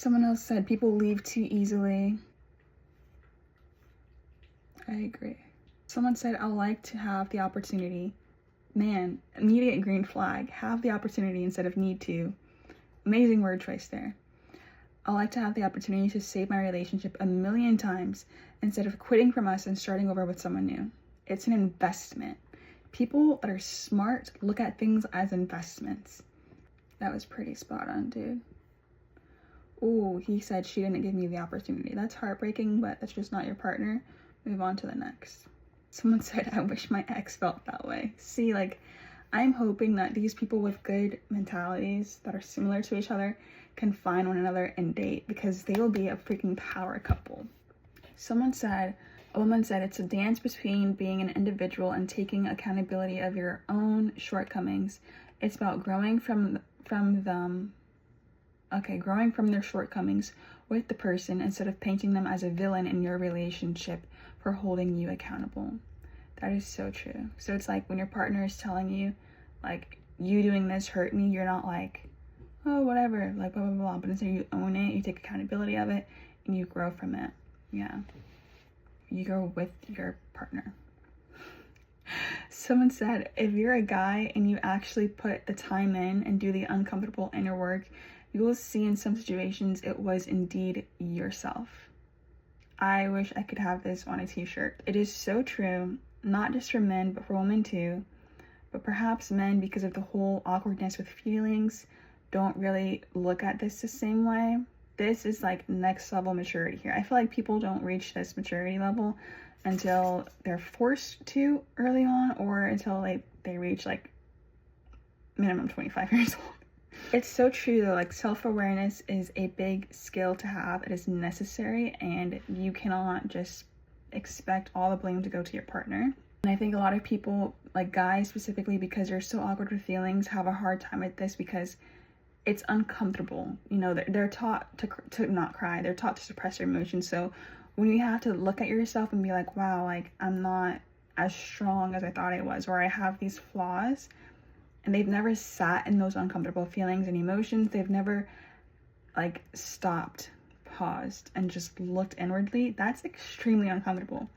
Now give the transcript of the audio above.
Someone else said people leave too easily. I agree. Someone said, I like to have the opportunity. Man, immediate green flag. Have the opportunity instead of need to. Amazing word choice there. I like to have the opportunity to save my relationship 1,000,000 times instead of quitting from us and starting over with someone new. It's an investment. People that are smart look at things as investments. That was pretty spot on, dude. Ooh, he said she didn't give me the opportunity. That's heartbreaking, but that's just not your partner. Move on to the next. Someone said, I wish my ex felt that way. See, like, I'm hoping that these people with good mentalities that are similar to each other can find one another and date, because they will be a freaking power couple. A woman said, it's a dance between being an individual and taking accountability of your own shortcomings. It's about growing from their shortcomings with the person instead of painting them as a villain in your relationship for holding you accountable. That is so true. So it's like when your partner is telling you, like, you doing this hurt me, you're not like, oh, whatever, like, blah, blah, blah. But instead you own it, you take accountability of it, and you grow from it. Yeah. You grow with your partner. Someone said, if you're a guy and you actually put the time in and do the uncomfortable inner work, you will see in some situations it was indeed yourself. I wish I could have this on a t-shirt. It is so true, not just for men, but for women too. But perhaps men, because of the whole awkwardness with feelings, don't really look at this the same way. This is like next level maturity here. I feel like people don't reach this maturity level until they're forced to early on, or until they reach like minimum 25 years old. It's so true though, like self-awareness is a big skill to have. It is necessary, and you cannot just expect all the blame to go to your partner. And I think a lot of people, like guys specifically, because they're so awkward with feelings, have a hard time with this because it's uncomfortable. You know, they're taught to not cry. They're taught to suppress their emotions. So when you have to look at yourself and be like, wow, like I'm not as strong as I thought I was, or I have these flaws, and they've never sat in those uncomfortable feelings and emotions, they've never like stopped, paused, and just looked inwardly, that's extremely uncomfortable.